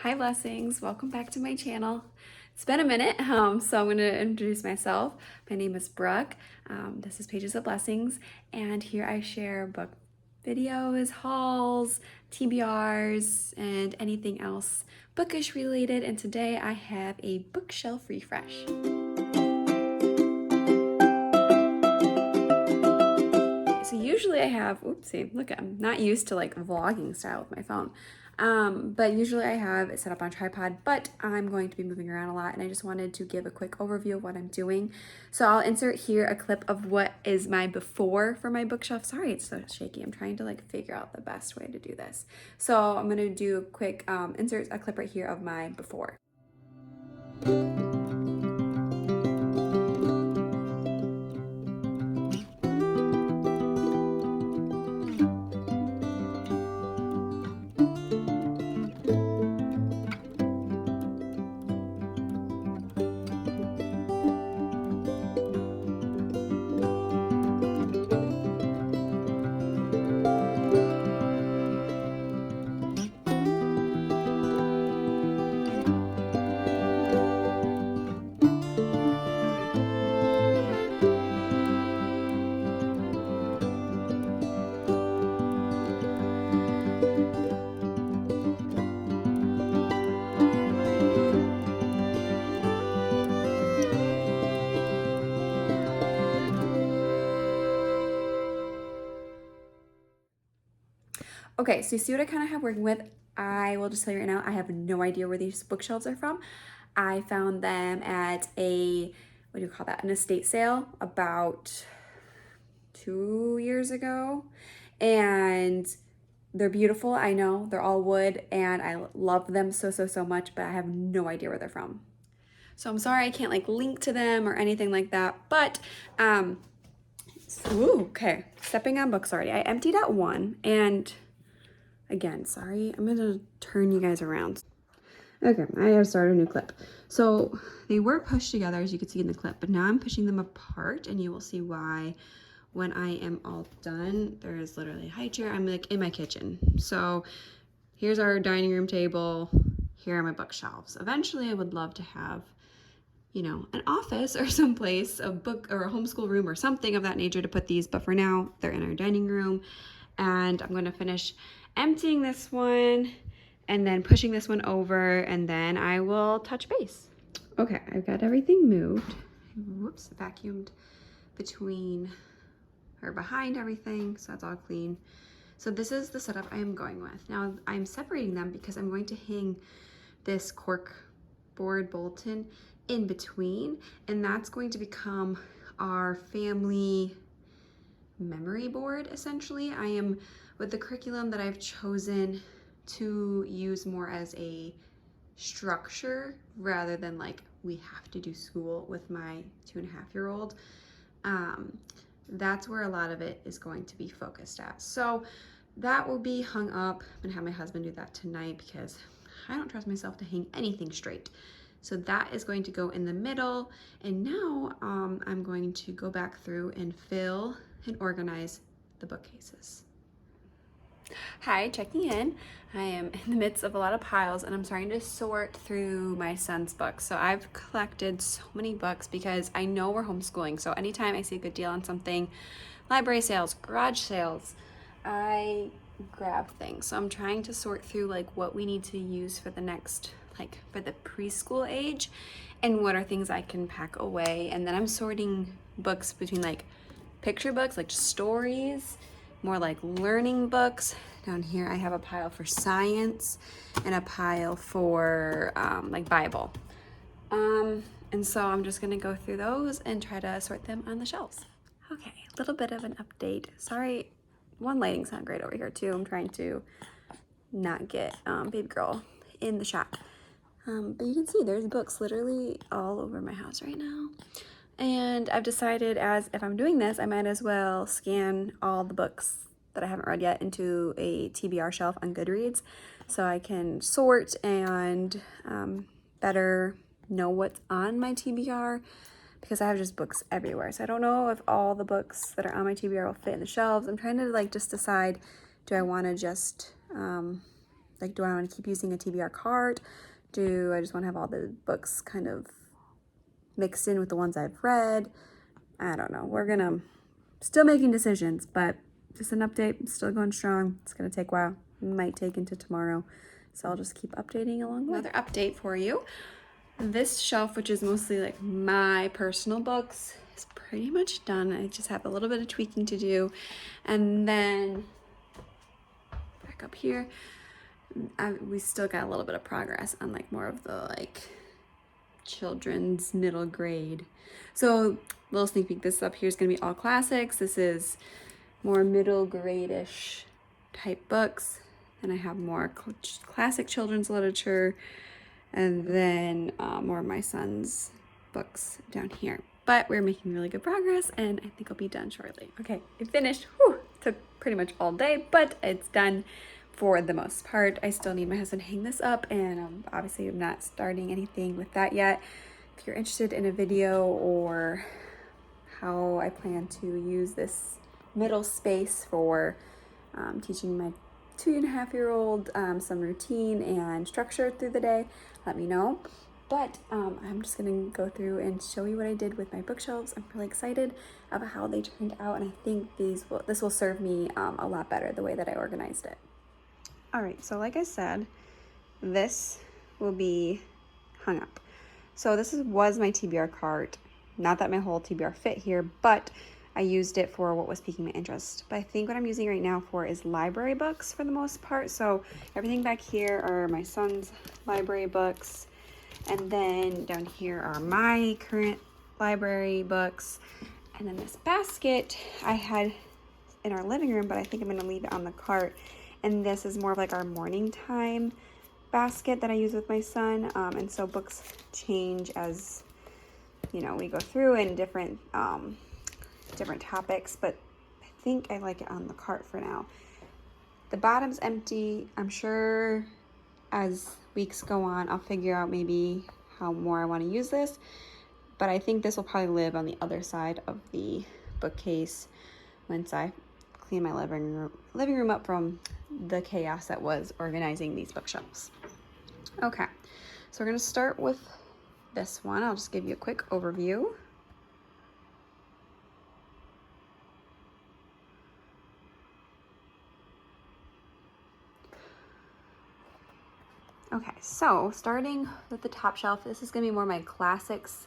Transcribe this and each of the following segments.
Hi blessings, welcome back to my channel. It's been a minute, so I'm going to introduce myself. My name is Brooke. This is Pages of Blessings, and here I share book videos, hauls, TBRs, and anything else bookish related. And today I have a bookshelf refresh. So usually I have, oopsie, look, I'm not used to like vlogging style with my phone. But usually I have it set up on tripod, but I'm going to be moving around a lot and I just wanted to give a quick overview of what I'm doing. So I'll insert here a clip of what is my before for my bookshelf. Sorry, it's so shaky. I'm trying to like figure out the best way to do this. So I'm gonna do a quick, insert a clip right here of my before. Okay, so you see what I kind of have working with. I will just tell you right now, I have no idea where these bookshelves are from. I found them at a, what do you call that, an estate sale about 2 years ago. And they're beautiful, I know, they're all wood and I love them so much, but I have no idea where they're from. So I'm sorry I can't like link to them or anything like that, but okay, stepping on books already. I emptied out one and again, sorry, I'm gonna turn you guys around. Okay, I have started a new clip. So they were pushed together as you can see in the clip, but now I'm pushing them apart and you will see why when I am all done. There is literally a high chair. I'm like in my kitchen. So here's our dining room table. Here are my bookshelves. Eventually I would love to have, you know, an office or someplace, a book or a homeschool room or something of that nature to put these, but for now they're in our dining room. And I'm gonna finish emptying this one and then pushing this one over and then I will touch base. Okay, I've got everything moved. Whoops, vacuumed between or behind everything, so that's all clean. So this is the setup I am going with. Now I'm separating them because I'm going to hang this cork board bulletin in between, and that's going to become our family memory board essentially. I am, with the curriculum that I've chosen to use more as a structure rather than like we have to do school with my 2.5-year-old. That's where a lot of it is going to be focused at. So that will be hung up. I'm gonna have my husband do that tonight because I don't trust myself to hang anything straight. So that is going to go in the middle. And now I'm going to go back through and fill and organize the bookcases. Hi, checking in. I am in the midst of a lot of piles and I'm starting to sort through my son's books. So I've collected so many books because I know we're homeschooling. So anytime I see a good deal on something, library sales, garage sales, I grab things. So I'm trying to sort through like what we need to use for the next, like for the preschool age and what are things I can pack away. And then I'm sorting books between like picture books, like stories, more like learning books. Down here I have a pile for science and a pile for like Bible. And so I'm just gonna go through those and try to sort them on the shelves. Okay, a little bit of an update. Sorry, one lighting's not great over here too. I'm trying to not get baby girl in the shot. But you can see there's books literally all over my house right now. And I've decided as if I'm doing this, I might as well scan all the books that I haven't read yet into a TBR shelf on Goodreads so I can sort and better know what's on my TBR because I have just books everywhere. So I don't know if all the books that are on my TBR will fit in the shelves. I'm trying to like just decide, do I want to just Like, do I want to keep using a TBR cart? Do I just want to have all the books kind of mixed in with the ones I've read? I don't know. We're still making decisions, but just an update. Still going strong. It's going to take a while. It might take into tomorrow. So I'll just keep updating along the way. Another update for you. This shelf, which is mostly like my personal books, is pretty much done. I just have a little bit of tweaking to do. And then back up here, we still got a little bit of progress on like more of the like children's middle grade. So little sneak peek, this up here is going to be all classics. This is more middle grade-ish type books. And I have more classic children's literature, and then more of my son's books down here. But we're making really good progress, and I think I'll be done shortly. Okay, it finished. Whew, took pretty much all day, but it's done for the most part. I still need my husband to hang this up, and obviously I'm not starting anything with that yet. If you're interested in a video or how I plan to use this middle space for teaching my 2.5-year-old some routine and structure through the day, let me know. But I'm just gonna go through and show you what I did with my bookshelves. I'm really excited about how they turned out, and I think this will serve me a lot better the way that I organized it. All right, so like I said, this will be hung up. So this was my TBR cart. Not that my whole TBR fit here, but I used it for what was piquing my interest. But I think what I'm using right now for is library books for the most part. So everything back here are my son's library books. And then down here are my current library books. And then this basket I had in our living room, but I think I'm gonna leave it on the cart. And this is more of like our morning time basket that I use with my son. And so books change as, you know, we go through in different topics, but I think I like it on the cart for now. The bottom's empty. I'm sure as weeks go on, I'll figure out maybe how more I want to use this, but I think this will probably live on the other side of the bookcase once I clean my living room up from the chaos that was organizing these bookshelves. Okay, so we're going to start with this one. I'll just give you a quick overview. Okay, so starting with the top shelf, this is gonna be more my classics.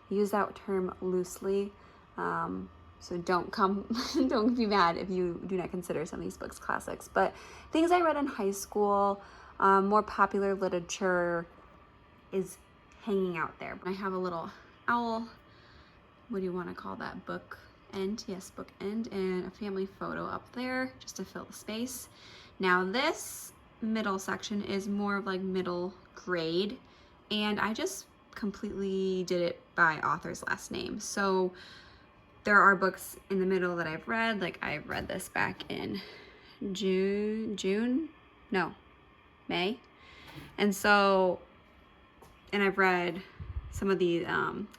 Use that term loosely. So don't be mad if you do not consider some of these books classics, but things I read in high school, more popular literature is hanging out there. I have a little owl, what do you want to call that, book end? Yes, book end, and a family photo up there just to fill the space. Now this middle section is more of like middle grade, and I just completely did it by author's last name. So there are books in the middle that I've read, like I read this back in May. And so, and I've read some of the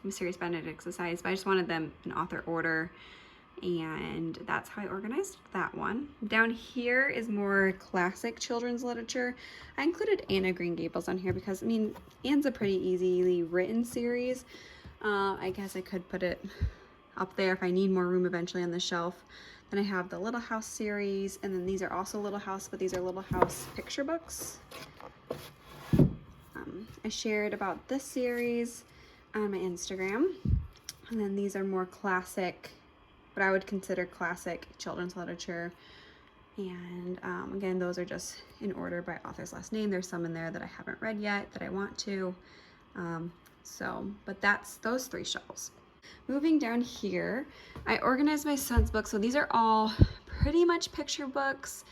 Mysterious Benedict Societies, but I just wanted them in author order, and that's how I organized that one. Down here is more classic children's literature. I included Anne of Green Gables on here because, I mean, Anne's a pretty easily written series. I guess I could put it up there if I need more room eventually on the shelf. Then I have the Little House series, and then these are also Little House, but these are Little House picture books. I shared about this series on my Instagram, and then these are more classic, what I would consider classic children's literature. And again, those are just in order by author's last name. There's some in there that I haven't read yet that I want to. But that's those three shelves. Moving down here, I organized my son's books. So these are all pretty much picture books,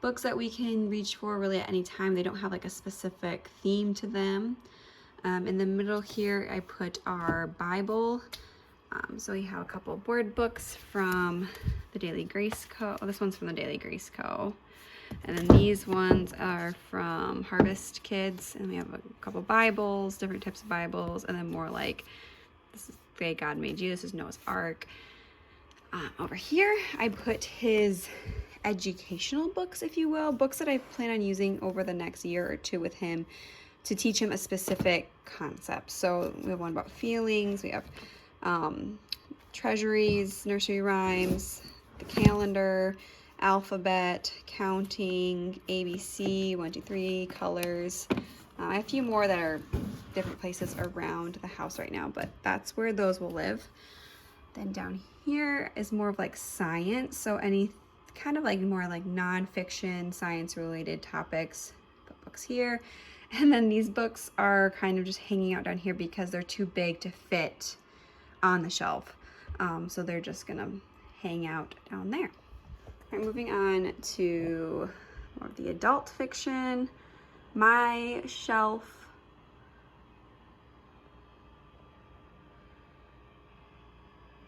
books that we can reach for really at any time. They don't have like a specific theme to them. In the middle here, I put our Bible. So we have a couple of board books from the Daily Grace Co. Oh, this one's from the Daily Grace Co. And then these ones are from Harvest Kids. And we have a couple Bibles, different types of Bibles, and then more like, this is the Day God Made You. This is Noah's Ark. Over here, I put his educational books, if you will, books that I plan on using over the next year or two with him to teach him a specific concept. So we have one about feelings, we have treasuries, nursery rhymes, the calendar, alphabet, counting, ABC, 1, 2, 3, colors. I have a few more that are different places around the house right now, but that's where those will live. Then down here is more of like science, so any kind of like more like nonfiction, science related topics. Put books here. And then these books are kind of just hanging out down here because they're too big to fit on the shelf. So they're just gonna hang out down there. All right, moving on to more of the adult fiction. My shelf.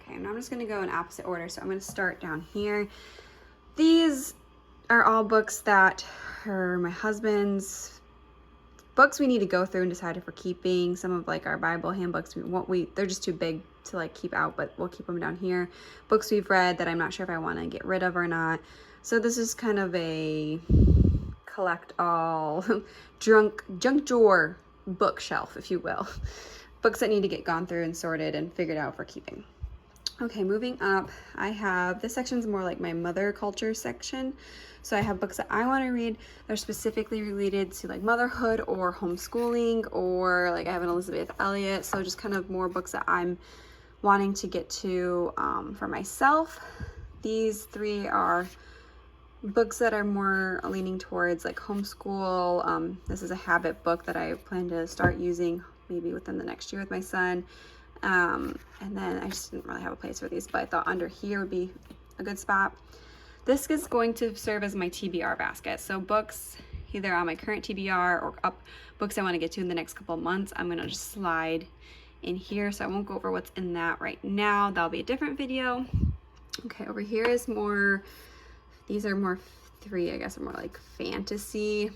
Okay, now I'm just gonna go in opposite order. So I'm gonna start down here. These are all books that are my husband's books we need to go through and decide if we're keeping. Some of like our Bible handbooks, they're just too big to like keep out, but we'll keep them down here. Books we've read that I'm not sure if I want to get rid of or not. So this is kind of a collect all junk drawer bookshelf, if you will. Books that need to get gone through and sorted and figured out for keeping. Okay, moving up, I have, this section's more like my mother culture section. So I have books that I want to read that are specifically related to like motherhood or homeschooling, or like I have an Elizabeth Elliot. So just kind of more books that I'm wanting to get to for myself. These three are books that are more leaning towards like homeschool. This is a habit book that I plan to start using maybe within the next year with my son. And then I just didn't really have a place for these, but I thought under here would be a good spot. This is going to serve as my TBR basket. So books either on my current TBR or up books I want to get to in the next couple of months, I'm going to just slide in here. So I won't go over what's in that right now. That'll be a different video. Okay, over here is more, these are more three, I guess are more like fantasy.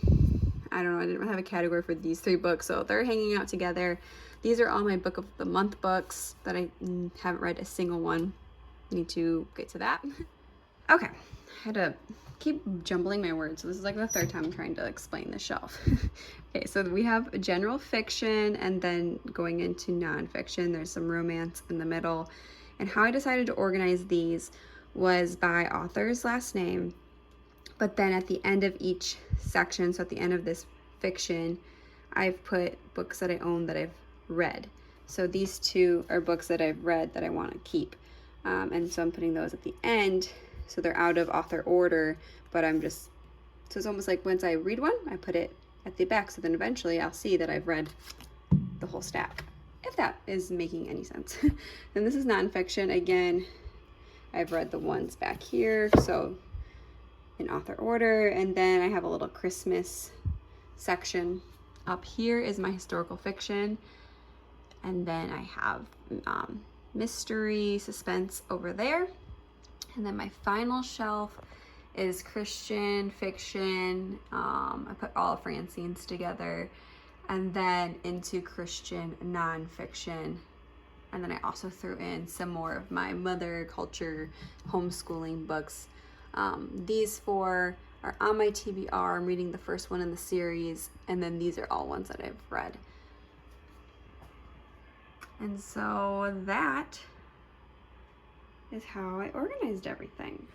I don't know, I didn't really have a category for these three books, so they're hanging out together. These are all my book of the month books that I haven't read a single one. Need to get to that. Okay, I had to keep jumbling my words. So this is like the third time I'm trying to explain the shelf. Okay, so we have general fiction and then going into nonfiction. There's some romance in the middle. And how I decided to organize these was by author's last name. But then at the end of each section, so at the end of this fiction, I've put books that I own that I've read. So these two are books that I've read that I want to keep. And so I'm putting those at the end. So they're out of author order, but so it's almost like once I read one, I put it at the back. So then eventually I'll see that I've read the whole stack, if that is making any sense. And this is nonfiction. Again, I've read the ones back here. So in author order. And then I have a little Christmas section. Up here is my historical fiction. And then I have mystery, suspense over there. And then my final shelf is Christian fiction. I put all of Francine's together. And then into Christian nonfiction. And then I also threw in some more of my mother culture homeschooling books. These four are on my TBR. I'm reading the first one in the series. And then these are all ones that I've read. And so that is how I organized everything.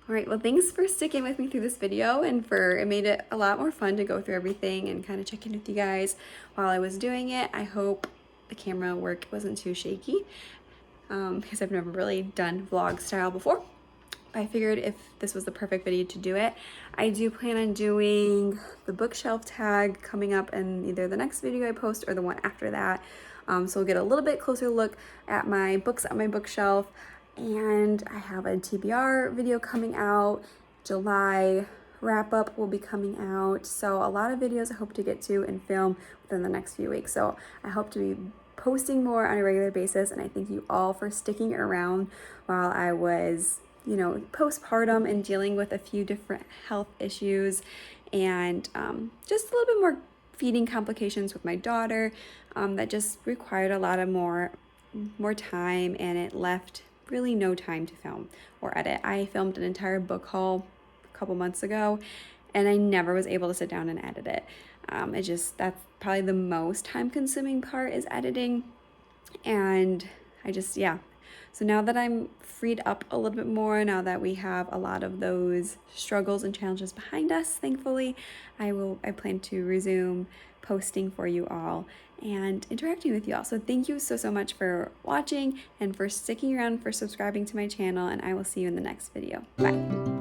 All right, well, thanks for sticking with me through this video and it made it a lot more fun to go through everything and kind of check in with you guys while I was doing it. I hope the camera work wasn't too shaky because I've never really done vlog style before. I figured if this was the perfect video to do it. I do plan on doing the bookshelf tag coming up in either the next video I post or the one after that. So we'll get a little bit closer look at my books on my bookshelf. And I have a TBR video coming out. July wrap up will be coming out. So a lot of videos I hope to get to and film within the next few weeks. So I hope to be posting more on a regular basis. And I thank you all for sticking around while I was, postpartum and dealing with a few different health issues and just a little bit more feeding complications with my daughter that just required a lot of more time, and it left really no time to film or edit. I filmed an entire book haul couple months ago, and I never was able to sit down and edit it. That's probably the most time consuming part, is editing. And yeah. So now that I'm freed up a little bit more, now that we have a lot of those struggles and challenges behind us, thankfully, I plan to resume posting for you all and interacting with you all. So thank you so much for watching and for sticking around, for subscribing to my channel, and I will see you in the next video. Bye.